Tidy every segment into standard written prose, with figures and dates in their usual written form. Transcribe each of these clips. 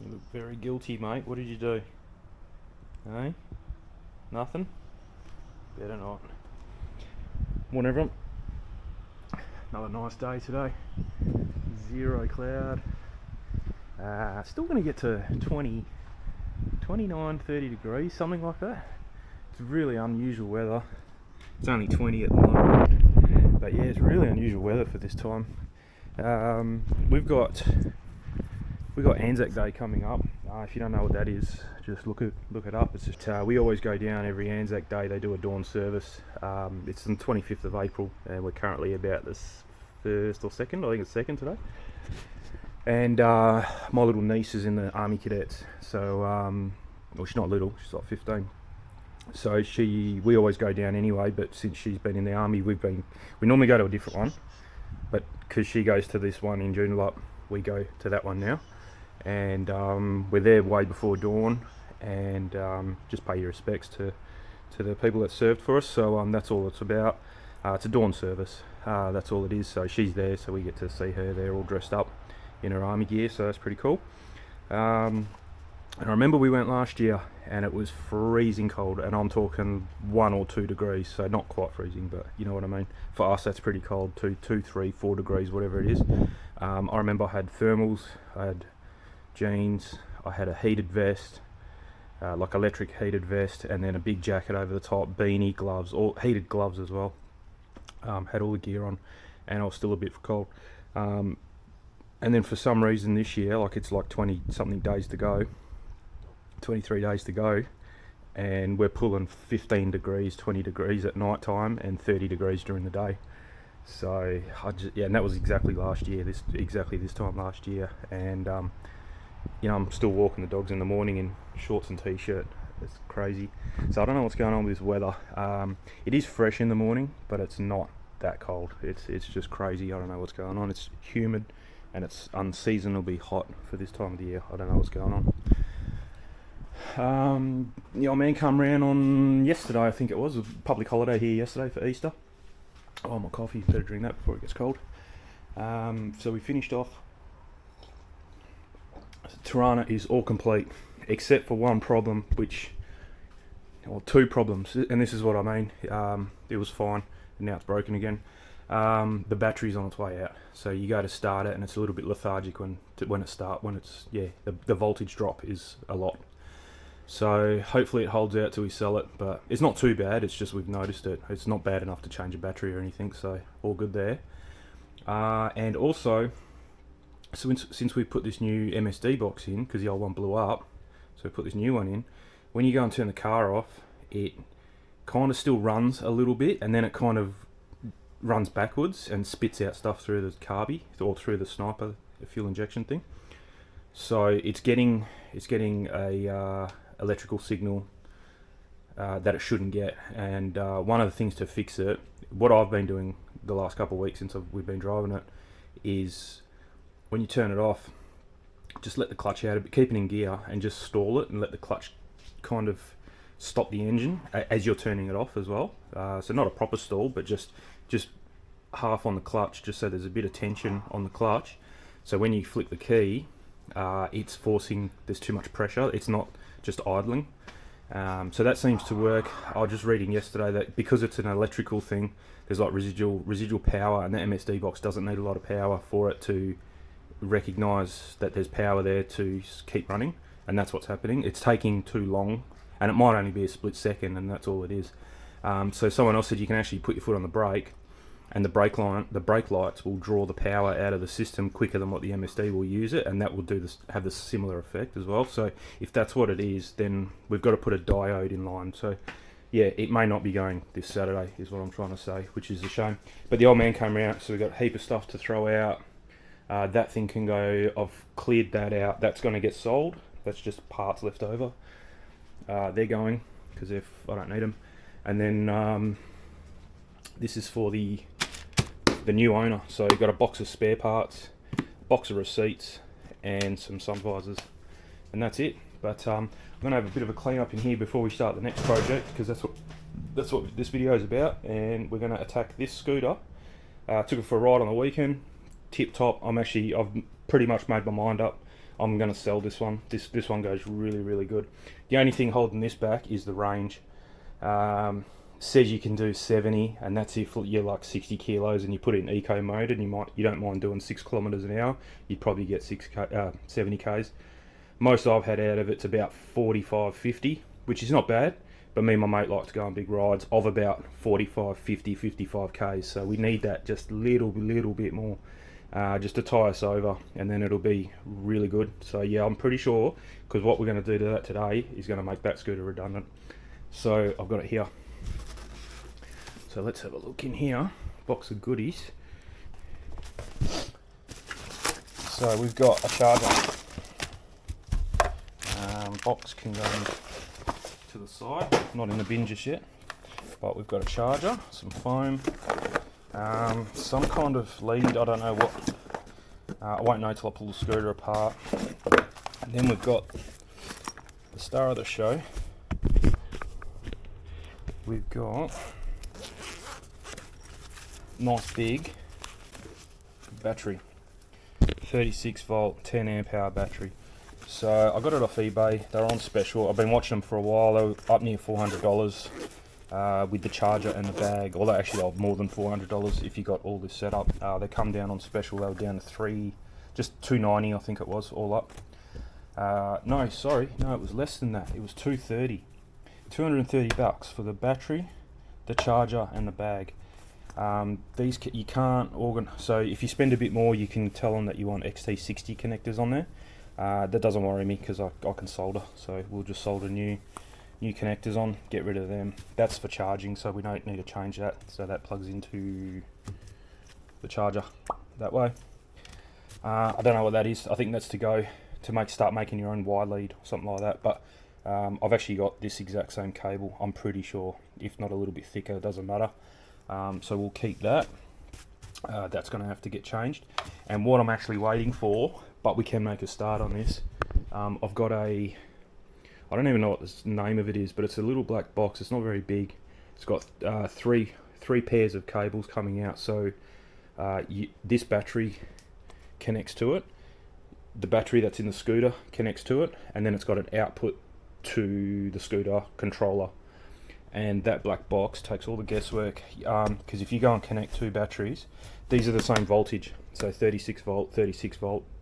You look very guilty, mate. What did you do? Hey? Nothing? Better not. Morning, everyone. Another nice day today. Zero cloud. Still going to get to 20, 29, 30 degrees, something like that. It's really unusual weather. It's only 20 at the moment. But yeah, it's really unusual weather for this time. We've got Anzac Day coming up. If you don't know what that is, just look it up. It's just we always go down every Anzac Day. They do a dawn service. It's on 25th of April, and we're currently about this first or second. I think it's second today. And my little niece is in the Army Cadets, so well, she's not little. She's like 15. So we always go down anyway. But since she's been in the army, we normally go to a different one. But because she goes to this one in Joondalup, we go to that one now. And we're there way before dawn, and just pay your respects to the people that served for us. So that's all it's about. It's a dawn service. That's all it is. So she's there, so we get to see her there all dressed up in her army gear. So that's pretty cool. And I remember we went last year, and it was freezing cold, and I'm talking 1 or 2 degrees, so not quite freezing, but you know what I mean. For us, that's pretty cold. 2, 3, 4 degrees, whatever it is. I remember I had thermals, I had jeans, I had a heated vest, like electric heated vest, and then a big jacket over the top, beanie, gloves, all heated gloves as well. Had all the gear on, and I was still a bit cold. And then for some reason this year, like it's like 20 something days to go, 23 days to go, and we're pulling 15 degrees, 20 degrees at night time, and 30 degrees during the day. So and that was exactly last year, this time last year. And I'm still walking the dogs in the morning in shorts and t-shirt. It's crazy. So I don't know what's going on with this weather. It is fresh in the morning, but it's not that cold. It's just crazy. I don't know what's going on. It's humid, and it's unseasonably hot for this time of the year. I don't know what's going on. The old man come round on yesterday, I think it was a public holiday here yesterday for Easter. Oh, my coffee, better drink that before it gets cold. So we finished off. Tirana is all complete, except for one problem, or 2 problems, and this is what I mean. It was fine, and now it's broken again. The battery's on its way out, so you go to start it, and it's a little bit lethargic when the voltage drop is a lot. So hopefully it holds out till we sell it, but it's not too bad. It's just we've noticed it. It's not bad enough to change a battery or anything, so all good there. And also, since we put this new MSD box in, because the old one blew up, so we put this new one in, when you go and turn the car off, it kind of still runs a little bit, and then it kind of runs backwards and spits out stuff through the carby, or through the sniper, the fuel injection thing. So it's getting a electrical signal that it shouldn't get, and one of the things to fix it, what I've been doing the last couple of weeks since we've been driving it, is when you turn it off, just let the clutch out, keep it in gear, and just stall it and let the clutch kind of stop the engine as you're turning it off as well. So not a proper stall, but just half on the clutch, just so there's a bit of tension on the clutch. So when you flick the key, it's forcing, there's too much pressure, it's not just idling. So that seems to work. I was just reading yesterday that because it's an electrical thing, there's like residual power, and the MSD box doesn't need a lot of power for it to recognise that there's power there to keep running, and that's what's happening. It's taking too long, and it might only be a split second, and that's all it is. So someone else said you can actually put your foot on the brake, and the brake lights will draw the power out of the system quicker than what the MSD will use it, and that will have the similar effect as well. So if that's what it is, then we've got to put a diode in line. So yeah, it may not be going this Saturday, is what I'm trying to say, which is a shame. But the old man came around, so we've got a heap of stuff to throw out. That thing can go, I've cleared that out, that's going to get sold. That's just parts left over. They're going, because I don't need them. And then this is for the new owner. So you've got a box of spare parts, box of receipts, and some sun visors, and that's it. But I'm going to have a bit of a clean up in here before we start the next project, because that's what this video is about. And we're going to attack this scooter. Took it for a ride on the weekend. Tip top. I've pretty much made my mind up. I'm going to sell this one. This one goes really good. The only thing holding this back is the range. Says you can do 70, and that's if you're like 60 kilos and you put it in eco mode and you don't mind doing 6 kilometers an hour. You'd probably get 70 k's. Most I've had out of it's about 45, 50, which is not bad. But me and my mate like to go on big rides of about 45, 50, 55 k's. So we need that just little bit more, just to tie us over, and then it'll be really good. So yeah, I'm pretty sure, because what we're going to do to that today is going to make that scooter redundant. So I've got it here. So let's have a look in here. Box of goodies. So we've got a charger. Box can go to the side, not in the bin just yet, but we've got a charger, some foam, some kind of lead, I don't know what, I won't know till I pull the scooter apart. And then we've got the star of the show. We've got nice big battery, 36 volt 10 amp hour battery. So I got it off eBay. They're on special. I've been watching them for a while. They were up near $400 with the charger and the bag. Although actually they were more than $400 if you got all this set up. They come down on special. They were down to just $290 I think it was all up. No, sorry, no, it was less than that. It was $230 for the battery, the charger, and the bag. These you can't so if you spend a bit more, you can tell them that you want XT60 connectors on there. That doesn't worry me because I can solder, so we'll just solder new connectors on, get rid of them. That's for charging, so we don't need to change that. So that plugs into the charger that way. I don't know what that is. I think that's to start making your own Y lead or something like that. But I've actually got this exact same cable, I'm pretty sure, if not a little bit thicker, it doesn't matter. So we'll keep that. That's going to have to get changed. And what I'm actually waiting for, but we can make a start on this, I've got I don't even know what the name of it is, but it's a little black box. It's not very big. It's got three pairs of cables coming out. So this battery connects to it, the battery that's in the scooter connects to it, and then it's got an output to the scooter controller. And that black box takes all the guesswork, because if you go and connect two batteries, these are the same voltage. So 36 volt,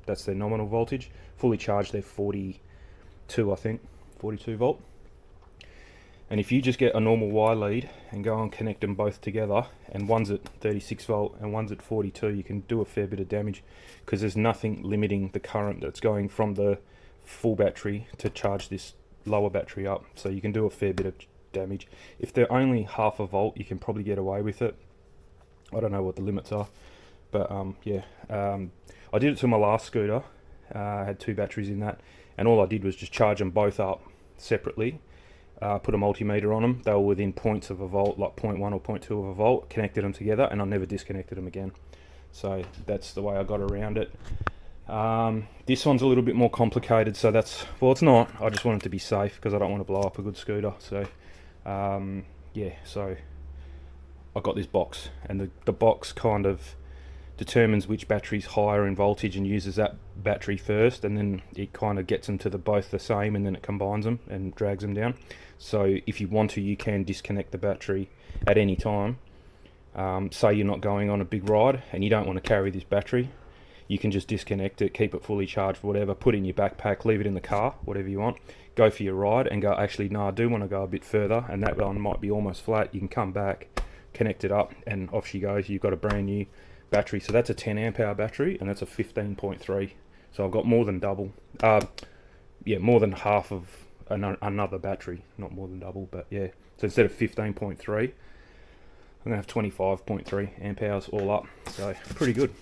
that's their nominal voltage. Fully charged, they're 42, I think, 42 volt. And if you just get a normal Y lead and go and connect them both together, and one's at 36 volt and one's at 42, you can do a fair bit of damage, because there's nothing limiting the current that's going from the full battery to charge this lower battery up. So you can do a fair bit of damage. If they're only half a volt, you can probably get away with it. I don't know what the limits are, but yeah, I did it to my last scooter. I had two batteries in that, and all I did was just charge them both up separately, put a multimeter on them. They were within points of a volt, like 0.1 or 0.2 of a volt, connected them together, and I never disconnected them again. So that's the way I got around it. This one's a little bit more complicated, so well, it's not. I just want it to be safe because I don't want to blow up a good scooter. So yeah, so I got this box, and the box kind of determines which battery's higher in voltage and uses that battery first, and then it kind of gets them to both the same, and then it combines them and drags them down. So if you want to, you can disconnect the battery at any time. Say you're not going on a big ride and you don't want to carry this battery, you can just disconnect it, keep it fully charged, whatever, put it in your backpack, leave it in the car, whatever you want, go for your ride and go, actually no, I do want to go a bit further, and that one might be almost flat. You can come back, connect it up, and off she goes. You've got a brand new battery. So that's a 10 amp hour battery, and that's a 15.3. So I've got more than double, yeah, more than half of another battery, not more than double, but yeah. So instead of 15.3, I'm gonna have 25.3 amp hours all up. So pretty good.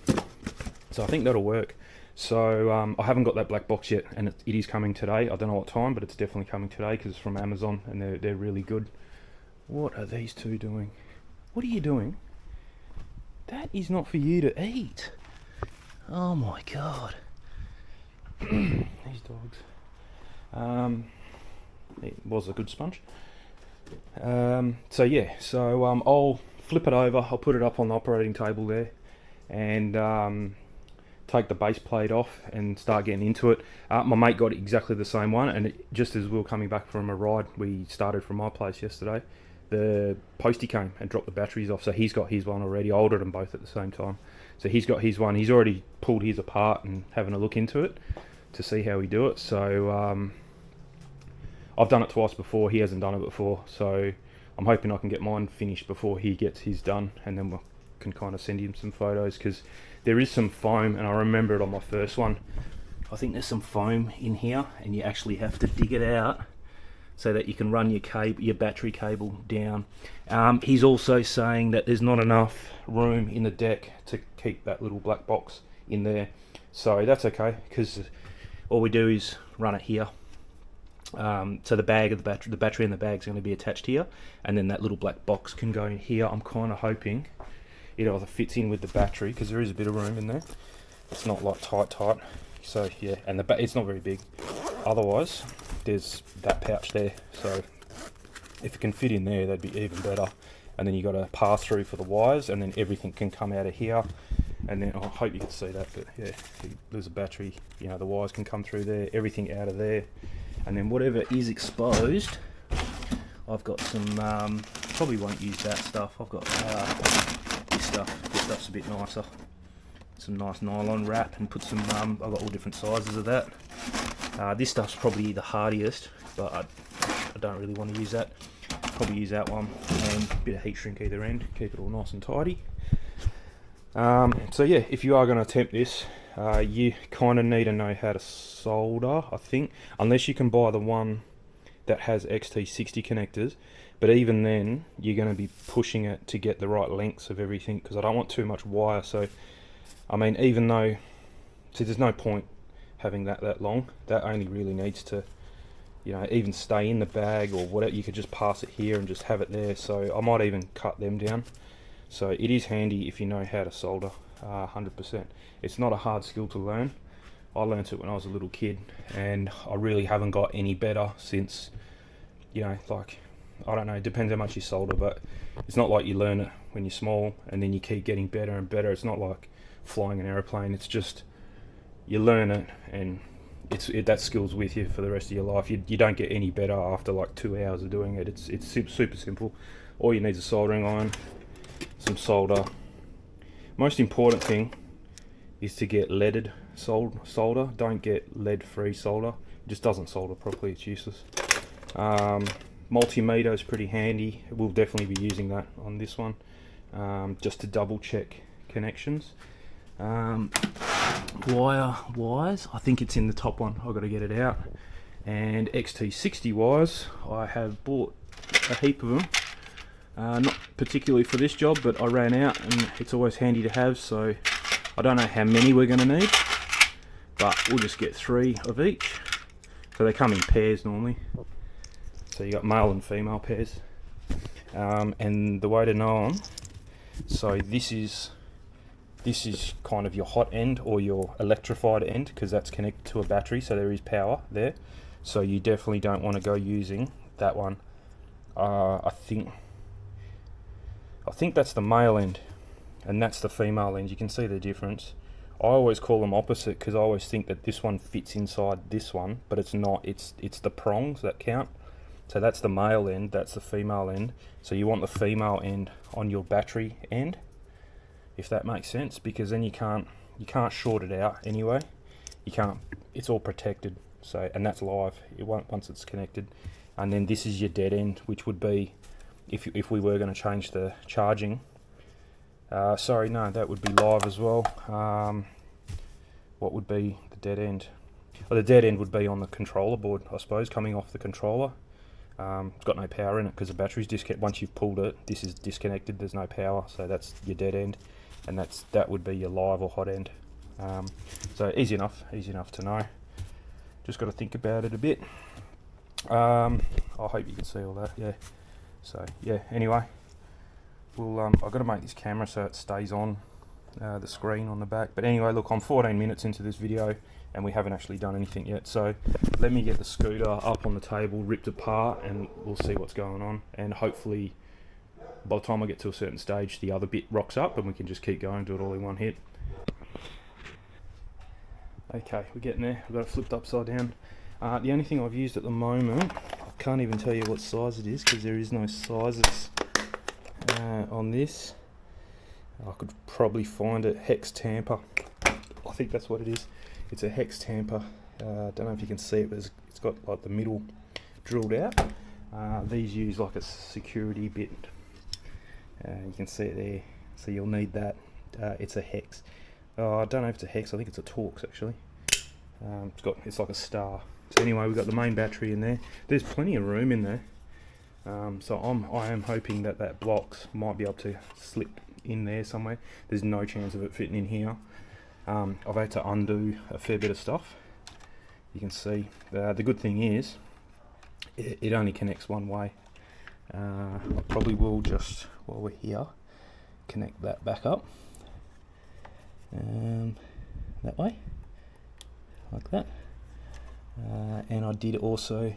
So I think that'll work. So I haven't got that black box yet, and it is coming today. I don't know what time, but it's definitely coming today because it's from Amazon, and they're really good. What are these two doing? What are you doing? That is not for you to eat. Oh my god. These dogs. It was a good sponge. So yeah, so I'll flip it over. I'll put it up on the operating table there, and take the base plate off and start getting into it. My mate got exactly the same one, and just as we were coming back from a ride, we started from my place yesterday, the postie came and dropped the batteries off, so he's got his one already. I ordered them both at the same time. So he's got his one, he's already pulled his apart and having a look into it to see how we do it. So I've done it twice before, he hasn't done it before, so I'm hoping I can get mine finished before he gets his done, and then we can kind of send him some photos, because there is some foam, and I remember it on my first one. I think there's some foam in here, and you actually have to dig it out so that you can run your battery cable down. He's also saying that there's not enough room in the deck to keep that little black box in there, so that's okay, because all we do is run it here. So the battery and the bag's going to be attached here, and then that little black box can go in here. I'm kind of hoping it either fits in with the battery, because there is a bit of room in there. It's not like tight. So yeah, and it's not very big. Otherwise, there's that pouch there. So if it can fit in there, that'd be even better. And then you got a pass through for the wires, and then everything can come out of here. And then I hope you can see that, but yeah, there's a battery. You know, the wires can come through there, everything out of there. And then whatever is exposed, I've got some, probably won't use that stuff. I've got this stuff's a bit nicer. Some nice nylon wrap, and put some, I've got all different sizes of that. This stuff's probably the hardiest, but I don't really want to use that. Probably use that one, and a bit of heat shrink either end, keep it all nice and tidy. So yeah, if you are going to attempt this, you kind of need to know how to solder, I think, unless you can buy the one that has XT60 connectors. But even then, you're going to be pushing it to get the right lengths of everything, because I don't want too much wire. So I mean, even though, see, there's no point having that long. That only really needs to, you know, even stay in the bag or whatever. You could just pass it here and just have it there. So I might even cut them down. So it is handy if you know how to solder, 100%. It's not a hard skill to learn. I learnt it when I was a little kid, and I really haven't got any better since, you know, like, I don't know, it depends how much you solder, but it's not like you learn it when you're small and then you keep getting better and better. It's not like flying an aeroplane. It's just, you learn it, and that skill's with you for the rest of your life. You don't get any better after like 2 hours of doing it. It's super simple. All you need is a soldering iron, some solder. Most important thing is to get leaded solder. Don't get lead-free solder. It just doesn't solder properly. It's useless. Multimeter is pretty handy. We'll definitely be using that on this one, just to double check connections. Wires, I think it's in the top one. I've got to get it out. And XT60 wires, I have bought a heap of them. Not particularly for this job, but I ran out, and it's always handy to have. So I don't know how many we're going to need, but we'll just get 3 of each. So they come in pairs normally. So you got male and female pairs. And the way to know them, so this is kind of your hot end or your electrified end, because that's connected to a battery, so there is power there. So you definitely don't want to go using that one. I think that's the male end, and that's the female end. You can see the difference. I always call them opposite, because I always think that this one fits inside this one, but it's not. It's the prongs that count. So that's the male end, that's the female end. So you want the female end on your battery end, if that makes sense, because then you can't short it out anyway. You can't. It's all protected. So, and that's live. It won't once it's connected. And then this is your dead end, which would be if we were going to change the charging. Sorry, no, that would be live as well. What would be the dead end? Well, the dead end would be on the controller board, I suppose, coming off the controller. It's got no power in it because the battery's disconnected. Once you've pulled it, this is disconnected. There's no power, so that's your dead end, and that would be your live or hot end. So easy enough to know. Just got to think about it a bit. I hope you can see all that. Yeah. So yeah. Anyway, we'll. I've got to make this camera so it stays on the screen on the back. But anyway, look, I'm 14 minutes into this video, and we haven't actually done anything yet. So let me get the scooter up on the table, ripped apart, and we'll see what's going on. And hopefully, by the time I get to a certain stage, the other bit rocks up, and we can just keep going, do it all in one hit. Okay, we're getting there. I've got it flipped upside down. The only thing I've used at the moment, I can't even tell you what size it is because there is no sizes on this. I could probably find it. Hex tamper. I think that's what it is. It's a hex tamper. Don't know if you can see it, but it's got like the middle drilled out. These use like a security bit. You can see it there. So you'll need that. It's a hex. I don't know if it's a hex. I think it's a Torx actually. It's like a star. So anyway, we've got the main battery in there. There's plenty of room in there. So I am hoping that blocks might be able to slip in there somewhere. There's no chance of it fitting in here. I've had to undo a fair bit of stuff. You can see the good thing is it only connects one way. I probably will just, while we're here, connect that back up that way, like that. And I did also,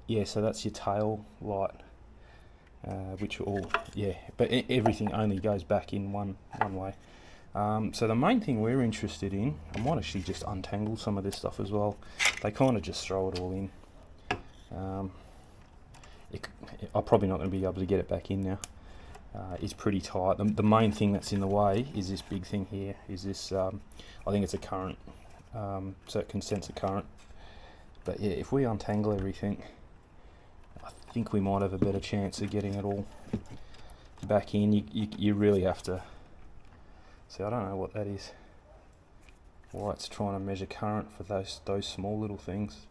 yeah, so that's your tail light, which all, yeah, but everything only goes back in one way. So the main thing we're interested in, I might actually just untangle some of this stuff as well. They kind of just throw it all in. I'm probably not going to be able to get it back in now. It's pretty tight. The main thing that's in the way is this big thing here, is this, I think it's a current, so it can sense a current. But yeah, if we untangle everything, I think we might have a better chance of getting it all back in. You really have to, see, I don't know what that is. Why it's trying to measure current for those small little things.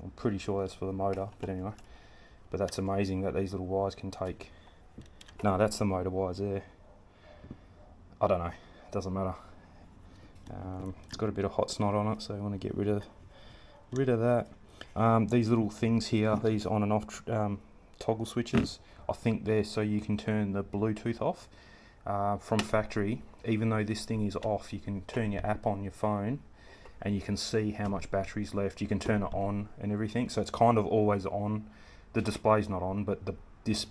I'm pretty sure that's for the motor, but anyway. But that's amazing that these little wires can take... No, that's the motor wires there. I don't know, it doesn't matter. It's got a bit of hot snot on it, so I want to get rid of that. These little things here, these on and off toggle switches, I think they're so you can turn the Bluetooth off. From factory, even though this thing is off, you can turn your app on your phone and you can see how much battery's left. You can turn it on and everything, so it's kind of always on. The display's not on, but this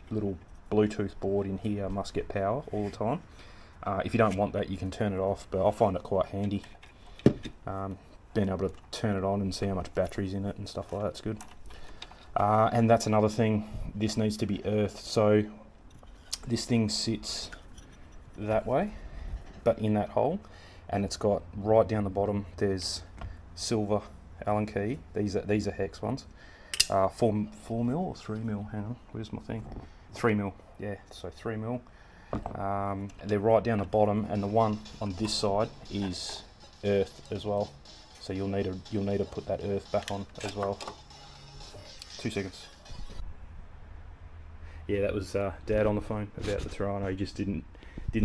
little Bluetooth board in here must get power all the time. If you don't want that, you can turn it off, but I find it quite handy. Being able to turn it on and see how much battery's in it and stuff like that's good. And that's another thing, this needs to be earthed. So this thing sits that way, but in that hole, and it's got right down the bottom, there's silver Allen key. These are hex ones. 4 mil or 3 mil, hang on, where's my thing? 3 mil, yeah, so 3 mil. They're right down the bottom, and the one on this side is earthed as well. So you'll need to put that earth back on as well. 2 seconds. Yeah, that was Dad on the phone about the Toronto. He just didn't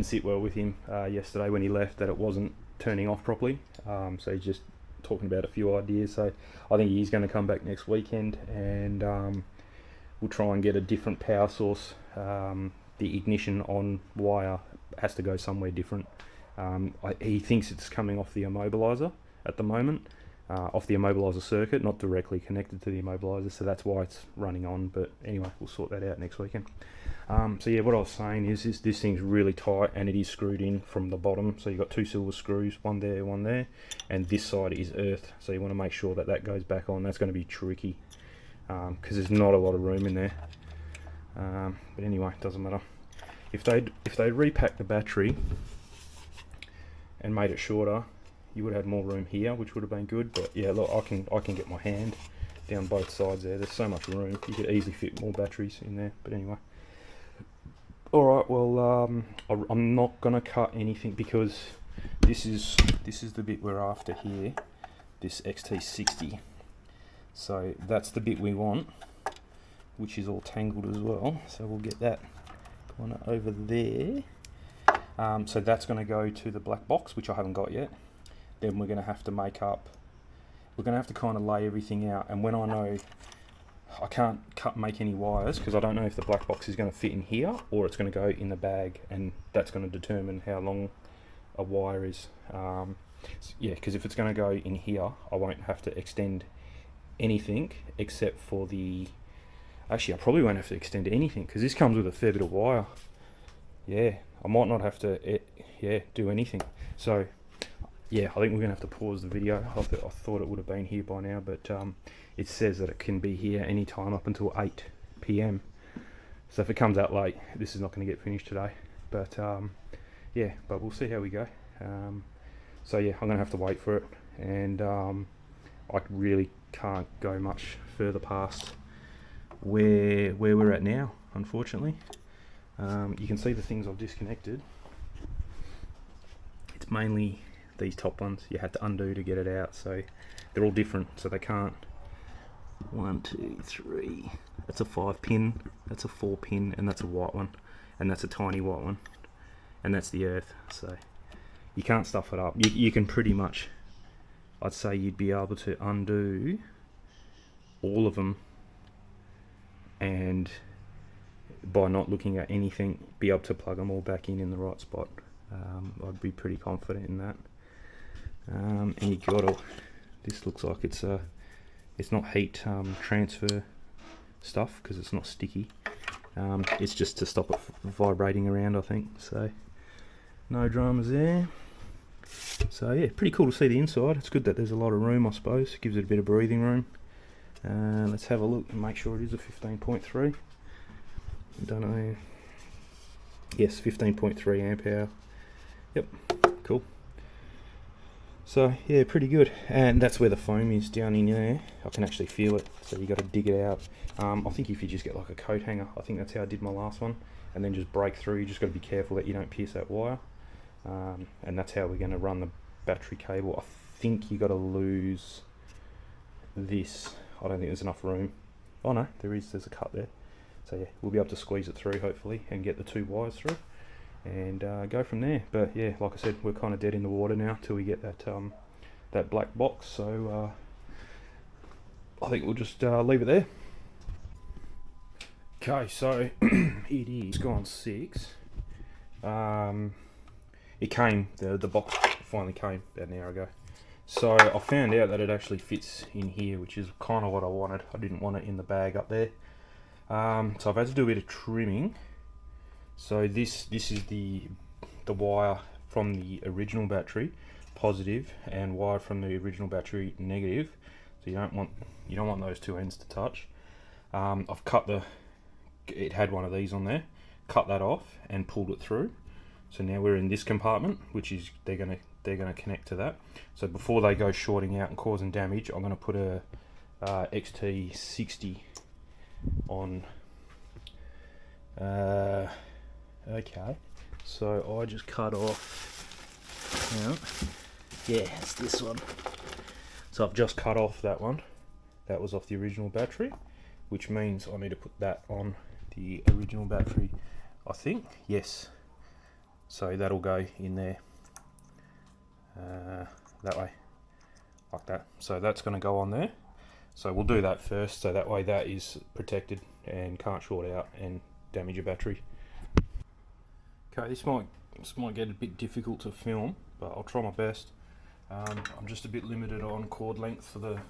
sit well with him yesterday when he left, that it wasn't turning off properly. So he's just talking about a few ideas. So I think he's going to come back next weekend, and we'll try and get a different power source. The ignition on wire has to go somewhere different. He thinks it's coming off the immobilizer at the moment. Off the immobilizer circuit, not directly connected to the immobilizer, so that's why it's running on. But anyway, we'll sort that out next weekend. So yeah, what I was saying is this thing's really tight, and it is screwed in from the bottom. So you've got 2 silver screws, one there, and this side is earthed. So you want to make sure that goes back on. That's going to be tricky because there's not a lot of room in there. But anyway, it doesn't matter. If they repacked the battery and made it shorter, you would have had more room here, which would have been good. But yeah, look, I can get my hand down both sides there. There's so much room. You could easily fit more batteries in there. But anyway, all right. Well, I'm not gonna cut anything because this is the bit we're after here. This XT60. So that's the bit we want, which is all tangled as well. So we'll get that kind of over there. So that's going to go to the black box, which I haven't got yet. Then we're going to have to kind of lay everything out, and when I know I can't make any wires because I don't know if the black box is going to fit in here or it's going to go in the bag, and that's going to determine how long a wire is. Yeah, because if it's going to go in here, I won't have to extend anything except for the... Actually, I probably won't have to extend anything because this comes with a fair bit of wire. Yeah, I might not have to do anything. So yeah, I think we're going to have to pause the video. I thought it would have been here by now, but it says that it can be here any time up until 8 p.m. So if it comes out late, this is not going to get finished today. But yeah, but we'll see how we go. So yeah, I'm going to have to wait for it, and I really can't go much further past where we're at now, unfortunately. You can see the things I've disconnected. It's mainly these top ones you had to undo to get it out, so they're all different, so they can't. 1, 2, 3, that's a 5 pin, that's a 4 pin, and that's a white one, and that's a tiny white one, and that's the earth. So you can't stuff it up. You can pretty much, I'd say you'd be able to undo all of them, and by not looking at anything, be able to plug them all back in the right spot. I'd be pretty confident in that. And you got this looks like it's not heat transfer stuff, because it's not sticky. It's just to stop it vibrating around, I think. So no dramas there. So yeah, pretty cool to see the inside. It's good that there's a lot of room, I suppose. It gives it a bit of breathing room. Let's have a look and make sure it is a 15.3. Don't know. Yes, 15.3 amp hour. Yep, cool. So yeah, pretty good. And that's where the foam is, down in there. I can actually feel it, so you got to dig it out. I think if you just get like a coat hanger, I think that's how I did my last one, and then just break through. You just got to be careful that you don't pierce that wire. And that's how we're going to run the battery cable. I think you got to lose this. I don't think there's enough room. Oh no, there's a cut there. So yeah, we'll be able to squeeze it through hopefully and get the 2 wires through, and go from there. But yeah, like I said, we're kind of dead in the water now till we get that black box. So I think we'll just leave it there. Okay, so it is gone 6. It came, the box finally came about an hour ago. So I found out that it actually fits in here, which is kind of what I wanted. I didn't want it in the bag up there. So I've had to do a bit of trimming. So this is the wire from the original battery, positive, and wire from the original battery, negative. So you don't want those two ends to touch. I've cut it had one of these on there, cut that off and pulled it through. So now we're in this compartment, which is they're gonna connect to that. So before they go shorting out and causing damage, I'm gonna put a XT60 on. Okay, so I just cut off. Yeah, it's this one. So I've just cut off that one. That was off the original battery, which means I need to put that on the original battery, I think. Yes. So that'll go in there that way, like that. So that's going to go on there. So we'll do that first, so that way that is protected and can't short out and damage your battery. Okay, this might get a bit difficult to film, but I'll try my best. I'm just a bit limited on cord length for the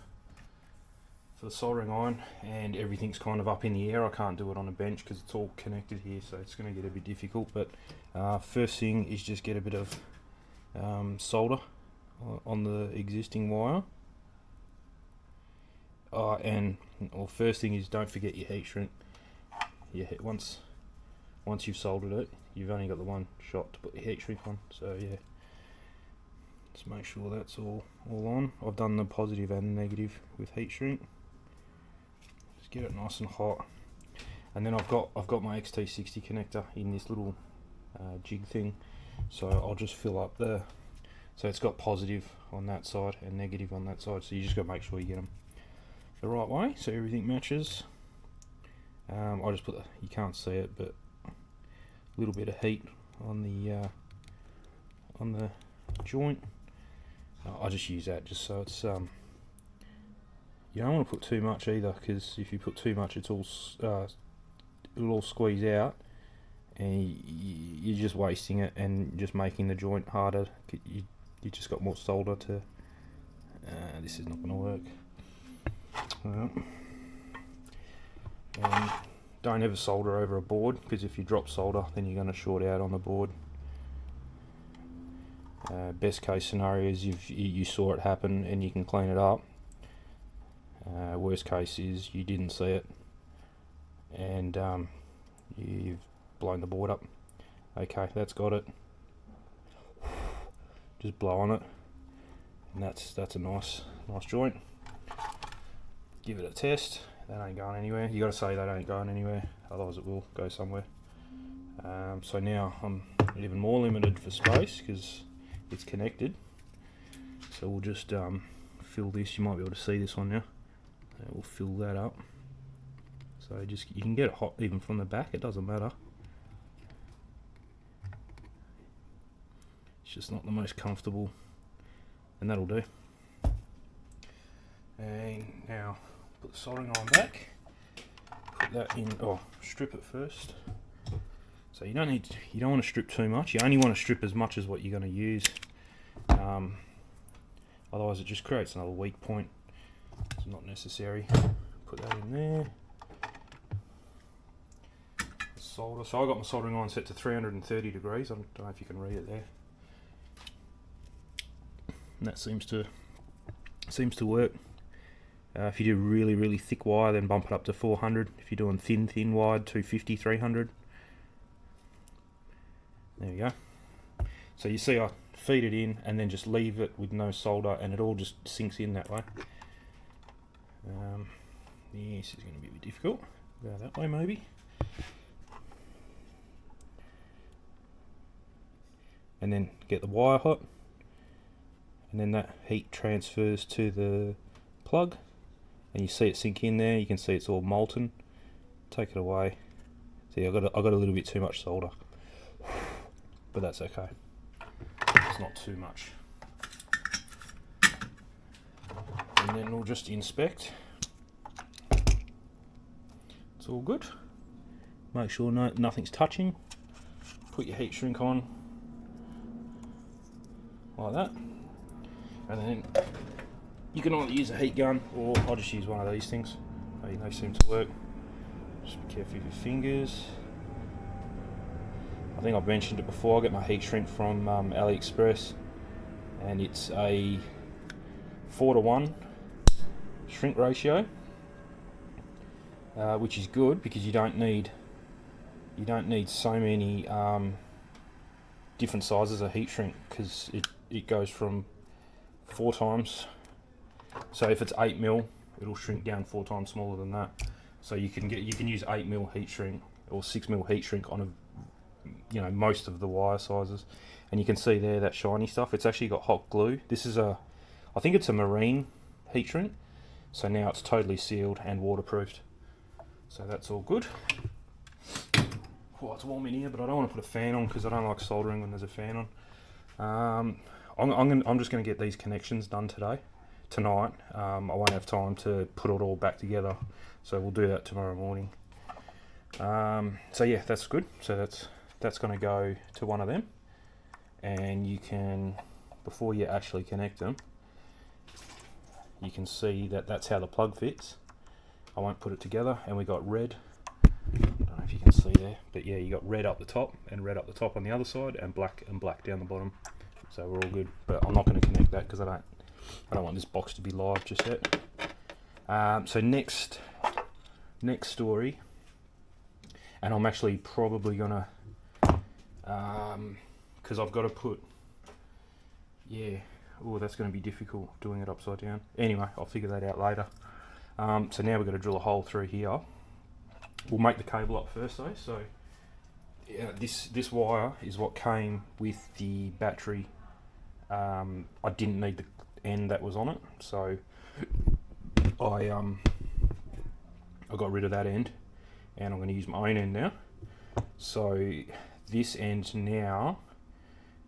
soldering iron, and everything's kind of up in the air. I can't do it on a bench because it's all connected here, so it's going to get a bit difficult. But first thing is just get a bit of solder on the existing wire. First thing is, don't forget your heat shrink. Once you've soldered it, you've only got the one shot to put the heat shrink on. So yeah, just make sure that's all on. I've done the positive and negative with heat shrink. Just get it nice and hot, and then I've got my XT60 connector in this little jig thing. So I'll just fill up so it's got positive on that side and negative on that side. So you just got to make sure you get them the right way so everything matches. I just put you can't see it, but a little bit of heat on the joint. I just use that just so it's you don't want to put too much either, because if you put too much, it'll all squeeze out, and you're just wasting it and just making the joint harder. You just got more solder to. This is not going to work. And don't ever solder over a board, because if you drop solder, then you're going to short out on the board. Best case scenario is if you saw it happen and you can clean it up. Worst case is you didn't see it and you've blown the board up. Okay, that's got it. Just blow on it, and that's a nice joint. Give it a test. That ain't going anywhere. You got to say that ain't going anywhere, otherwise it will go somewhere. So now I'm even more limited for space because it's connected. So we'll just fill this. You might be able to see this one now. We'll fill that up. So just you can get it hot even from the back. It doesn't matter. It's just not the most comfortable, and that'll do. And now put the soldering iron back. Put that in. Oh, strip it first. So you don't want to strip too much. You only want to strip as much as what you're going to use. Otherwise, it just creates another weak point. It's not necessary. Put that in there. Solder. So I got my soldering iron set to 330 degrees. I don't know if you can read it there. And that seems to work. If you do really thick wire, then bump it up to 400. If you're doing thin wire, 250, 300. There you go. So you see I feed it in and then just leave it with no solder, and it all just sinks in that way. This is going to be a bit difficult. Go that way maybe. And then get the wire hot, and then that heat transfers to the plug, and you see it sink in there. You can see it's all molten. Take it away. See, I got a little bit too much solder, but that's okay. It's not too much. And then we'll just inspect. It's all good. Make sure nothing's touching. Put your heat shrink on like that, and then you can either use a heat gun or I'll just use one of these things. They seem to work. Just be careful with your fingers. I think I've mentioned it before. I get my heat shrink from AliExpress, and it's a 4:1 shrink ratio, which is good because you don't need so many different sizes of heat shrink, because it goes from 4 times. So if it's 8mm, it'll shrink down 4 times smaller than that. So you can use 8mm heat shrink or 6mm heat shrink on most of the wire sizes. And you can see there that shiny stuff. It's actually got hot glue. This is I think it's a marine heat shrink. So now it's totally sealed and waterproofed. So that's all good. Oh, it's warm in here, but I don't want to put a fan on because I don't like soldering when there's a fan on. I'm just going to get these connections done tonight. I won't have time to put it all back together, so we'll do that tomorrow morning. So yeah, that's good. So that's going to go to one of them, and you can, before you actually connect them, you can see that that's how the plug fits. I won't put it together, and we got red. I don't know if you can see there, but yeah, you got red up the top and red up the top on the other side, and black down the bottom. So we're all good. But I'm not going to connect that because I don't want this box to be live just yet. So next story, and I'm actually probably gonna because I've got to put that's going to be difficult doing it upside down. Anyway, I'll figure that out later. So now we've got to drill a hole through here. We'll make the cable up first though. So yeah, this wire is what came with the battery. I didn't need the end that was on it, so I got rid of that end, and I'm going to use my own end now. So this end now,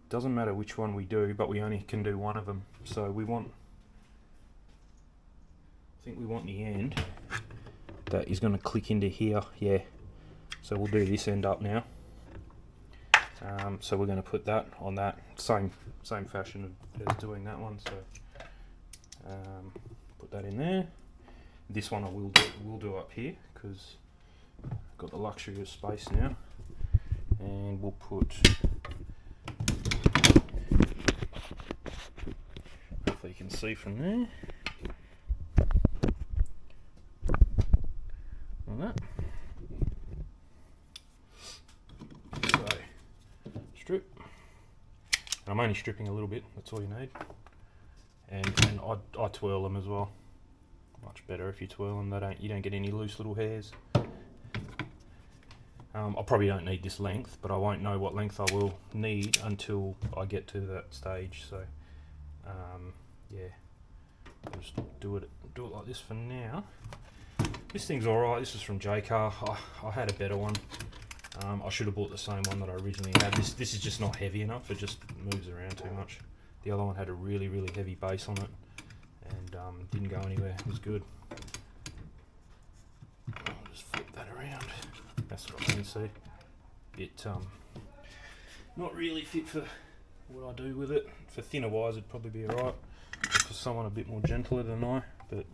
doesn't matter which one we do, but we only can do one of them. So I think we want the end that is going to click into here. Yeah, so we'll do this end up now. So we're going to put that on that same fashion as doing that one. So put that in there. This one I will do up here because I've got the luxury of space now. And we'll put can see from there. Like that. So, strip. And I'm only stripping a little bit, that's all you need. And I twirl them as well. Much better if you twirl them, you don't get any loose little hairs. I probably don't need this length, but I won't know what length I will need until I get to that stage. So, yeah, I'll just do it like this for now. This thing's alright. This is from J-Car. I had a better one. I should have bought the same one that I originally had. This is just not heavy enough. It just moves around too much. The other one had a really heavy base on it, and didn't go anywhere. It was good. I'll just flip that around. That's what I can see. It not really fit for what I do with it. For thinner wires, it'd probably be alright. For someone a bit more gentler than I, but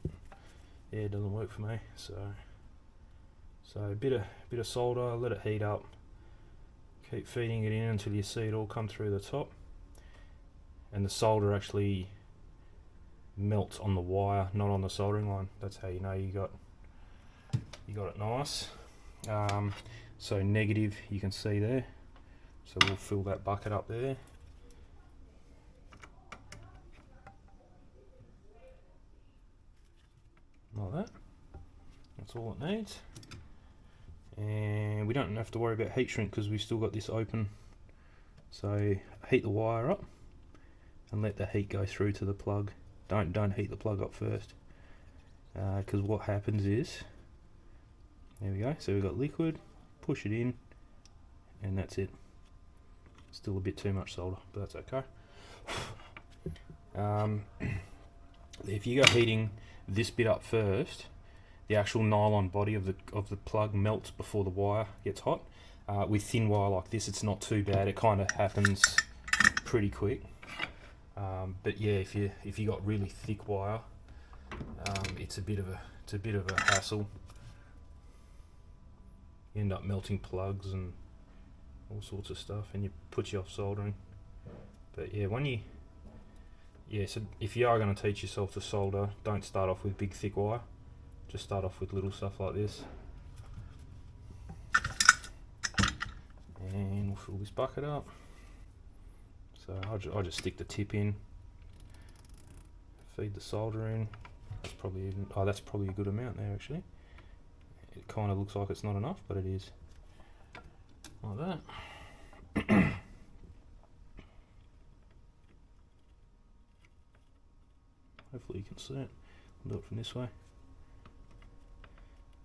yeah, it doesn't work for me. So a bit of solder. Let it heat up. Keep feeding it in until you see it all come through the top, and the solder actually melts on the wire, not on the soldering line. That's how you know you got it nice. So negative, you can see there. So we'll fill that bucket up there. Like that. That's all it needs. And we don't have to worry about heat shrink because we've still got this open. So heat the wire up and let the heat go through to the plug. Don't heat the plug up first, because what happens is, there we go. So we've got liquid. Push it in, and that's it. Still a bit too much solder, but that's okay. If you go heating this bit up first, the actual nylon body of the plug melts before the wire gets hot. With thin wire like this, it's not too bad. It kind of happens pretty quick. But yeah, if you got really thick wire, it's a bit of a hassle. You end up melting plugs and all sorts of stuff, and you put you off soldering. But yeah, so if you are going to teach yourself to solder, don't start off with big thick wire. Just start off with little stuff like this. And we'll fill this bucket up. So I'll just stick the tip in, feed the solder in. That's probably a good amount there actually. It kind of looks like it's not enough, but it is. Like that. Hopefully you can see it. I'll do it from this way.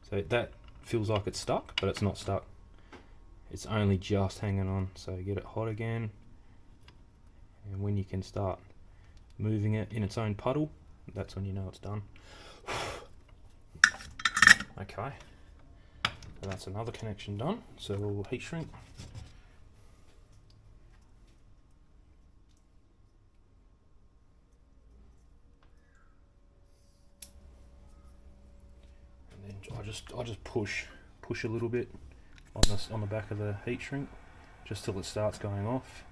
So that feels like it's stuck, but it's not stuck. It's only just hanging on. So get it hot again. And when you can start moving it in its own puddle, that's when you know it's done. Okay. And that's another connection done. So we'll heat shrink. And then I just push a little bit on the back of the heat shrink, just till it starts going off.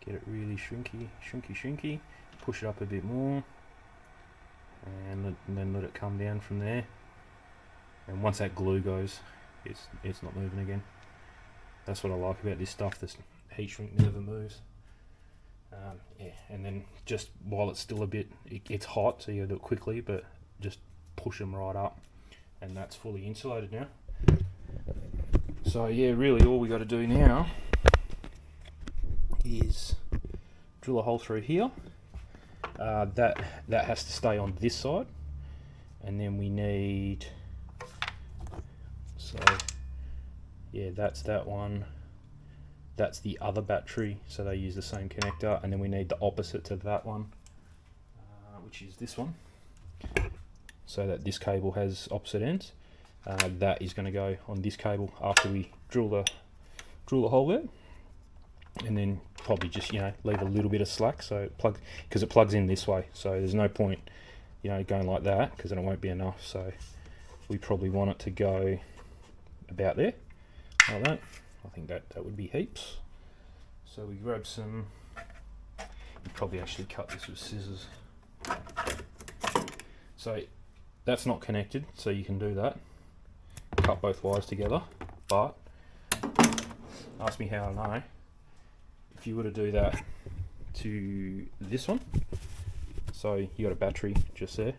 Get it really shrinky. Push it up a bit more, and then let it come down from there. And once that glue goes, it's not moving again. That's what I like about this stuff. This heat shrink never moves. Yeah, and then just while it's still it's hot, so you gotta do it quickly, but just push them right up, and that's fully insulated now. So yeah, really all we got to do now is drill a hole through here. That has to stay on this side, and then we need, so yeah, that's that one. That's the other battery, so they use the same connector, and then we need the opposite to that one, which is this one, so that this cable has opposite ends. That is going to go on this cable after we drill the hole there, and then probably just leave a little bit of slack so because it plugs in this way, so there's no point going like that because then it won't be enough. So we probably want it to go about there, like that. I think that would be heaps. So we grab some could probably actually cut this with scissors. So that's not connected, so you can do that. Cut both wires together, but ask me how I know. If you were to do that to this one, so you got a battery just there,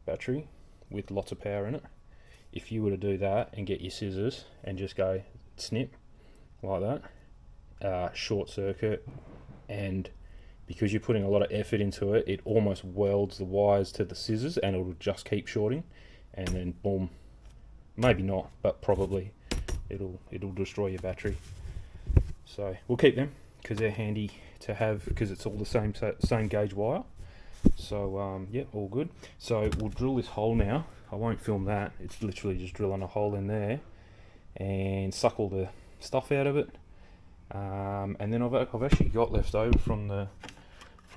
battery with lots of power in it. If you were to do that and get your scissors and just go snip like that, short circuit, and because you're putting a lot of effort into it, it almost welds the wires to the scissors and it'll just keep shorting, and then boom, maybe not, but probably it'll destroy your battery. So we'll keep them because they're handy to have, because it's all the same gauge wire. So yeah, all good. So we'll drill this hole now. I won't film that. It's literally just drilling a hole in there and suck all the stuff out of it. And then I've actually got left over from the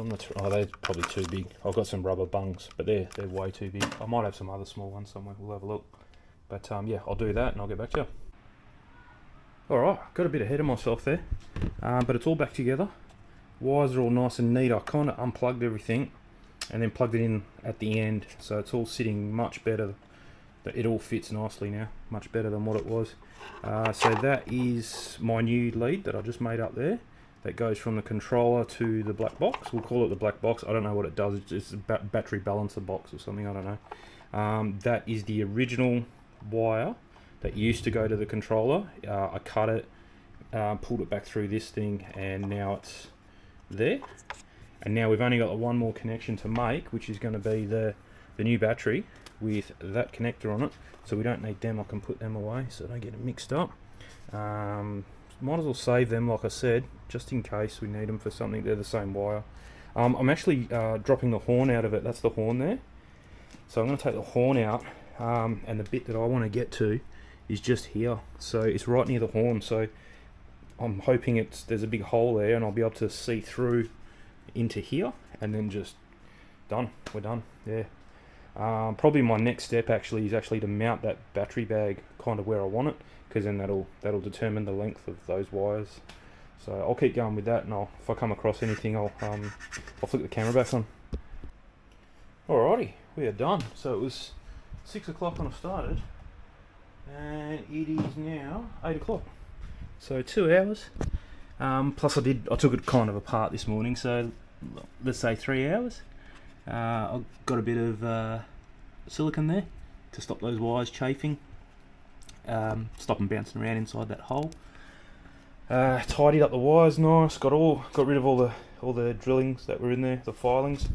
oh, they're probably too big. I've got some rubber bungs, but they're way too big. I might have some other small ones somewhere. We'll have a look. But yeah, I'll do that and I'll get back to you. Alright, got a bit ahead of myself there, but it's all back together. Wires are all nice and neat. I kind of unplugged everything and then plugged it in at the end, so it's all sitting much better. It all fits nicely now, much better than what it was. So that is my new lead that I just made up there. That goes from the controller to the black box. We'll call it the black box. I don't know what it does. It's a battery balancer box or something. I don't know. That is the original wire that used to go to the controller. I cut it, pulled it back through this thing, and now it's there. And now we've only got one more connection to make, which is going to be the new battery with that connector on it. So we don't need them. I can put them away so I don't get it mixed up. Might as well save them, like I said, just in case we need them for something. They're the same wire. I'm actually dropping the horn out of it. That's the horn there. So I'm going to take the horn out, and the bit that I want to get to is just here. So it's right near the horn. So I'm hoping there's a big hole there and I'll be able to see through into here, and then just done. We're done. Yeah. Probably my next step actually is to mount that battery bag kind of where I want it, because then that'll determine the length of those wires. So I'll keep going with that, and if I come across anything, I'll flick the camera back on. Alrighty, we are done. So it was 6 o'clock when I started, and it is now 8 o'clock. So 2 hours. Plus I took it kind of apart this morning, so let's say 3 hours. I've got a bit of silicone there to stop those wires chafing, stop them bouncing around inside that hole. Tidied up the wires nice, got rid of all the drillings that were in there, the filings.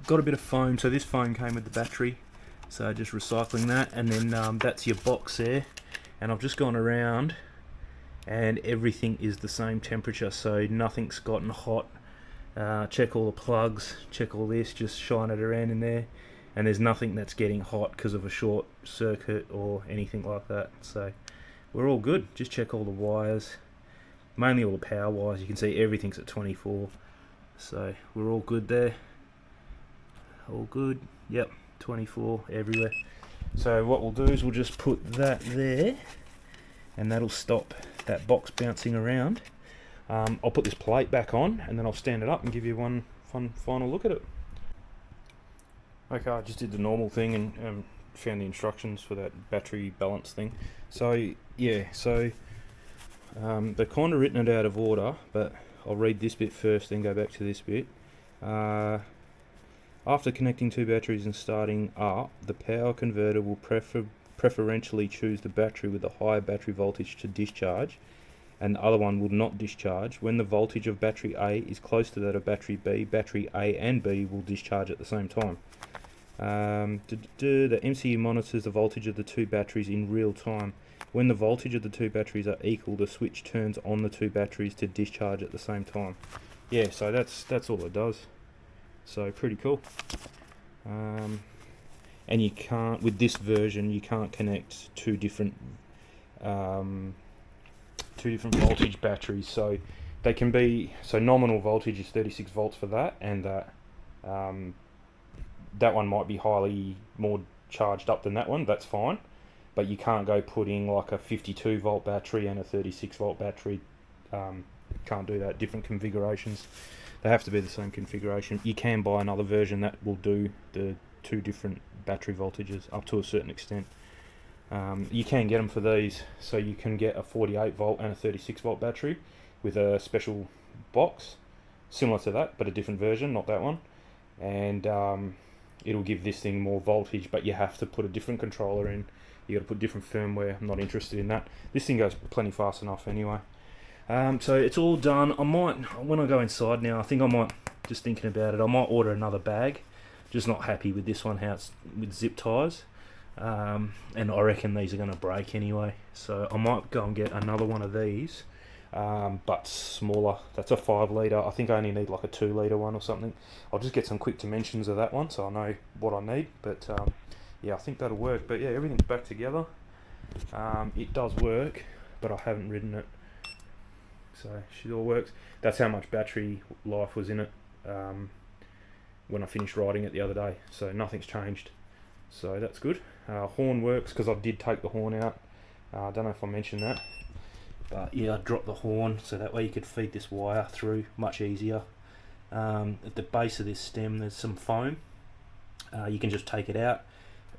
Got a bit of foam, so this foam came with the battery, so just recycling that, and then that's your box there. And I've just gone around and everything is the same temperature, so nothing's gotten hot. Check all the plugs, check all this, just shine it around in there, and there's nothing that's getting hot because of a short circuit or anything like that. So we're all good. Just check all the wires, mainly all the power wires. You can see everything's at 24, so we're all good there. All good. Yep, 24 everywhere. So what we'll do is we'll just put that there, and that'll stop that box bouncing around. I'll put this plate back on, and then I'll stand it up and give you one final look at it. Okay, I just did the normal thing and found the instructions for that battery balance thing. So yeah, they're kind of written it out of order, but I'll read this bit first, then go back to this bit. After connecting two batteries and starting up, the power converter will preferentially choose the battery with a higher battery voltage to discharge, and the other one will not discharge. When the voltage of battery A is close to that of battery B, battery A and B will discharge at the same time. The MCU monitors the voltage of the two batteries in real time. When the voltage of the two batteries are equal, the switch turns on the two batteries to discharge at the same time. Yeah, so that's all it does. So pretty cool. And you can't, with this version, you can't connect two different voltage batteries. So they can be, so nominal voltage is 36 volts for that, and that one might be highly more charged up than that one. That's fine, but you can't go putting like a 52 volt battery and a 36 volt battery can't do that. Different configurations. They have to be the same configuration. You can buy another version that will do the 2 different battery voltages up to a certain extent. You can get them for these, so you can get a 48 volt and a 36 volt battery with a special box similar to that, but a different version, not that one. And it'll give this thing more voltage, but you have to put a different controller in. You got to put different firmware. I'm not interested in that. This thing goes plenty fast enough anyway. So it's all done. I might, when I go inside now, I think I might, just thinking about it, I might order another bag. Just not happy with this one, how it's with zip ties. And I reckon these are going to break anyway. So I might go and get another one of these, but smaller. That's a 5 litre. I think I only need like a 2 litre one or something. I'll just get some quick dimensions of that one so I know what I need. But yeah, I think that'll work. But yeah, everything's back together. It does work, but I haven't ridden it. So she all works. That's how much battery life was in it when I finished riding it the other day. So nothing's changed. So that's good. Horn works because I did take the horn out. I don't know if I mentioned that. But yeah, I dropped the horn so that way you could feed this wire through much easier. At the base of this stem there's some foam. You can just take it out,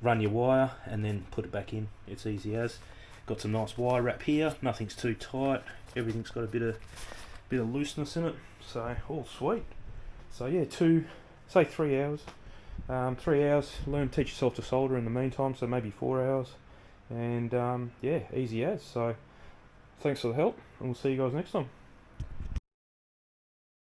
run your wire and then put it back in. It's easy as. Got some nice wire wrap here, nothing's too tight, everything's got a bit of looseness in it, so all sweet. So yeah, 3 hours. 3 hours, teach yourself to solder in the meantime, so maybe 4 hours. And yeah, easy as. So thanks for the help, and we'll see you guys next time.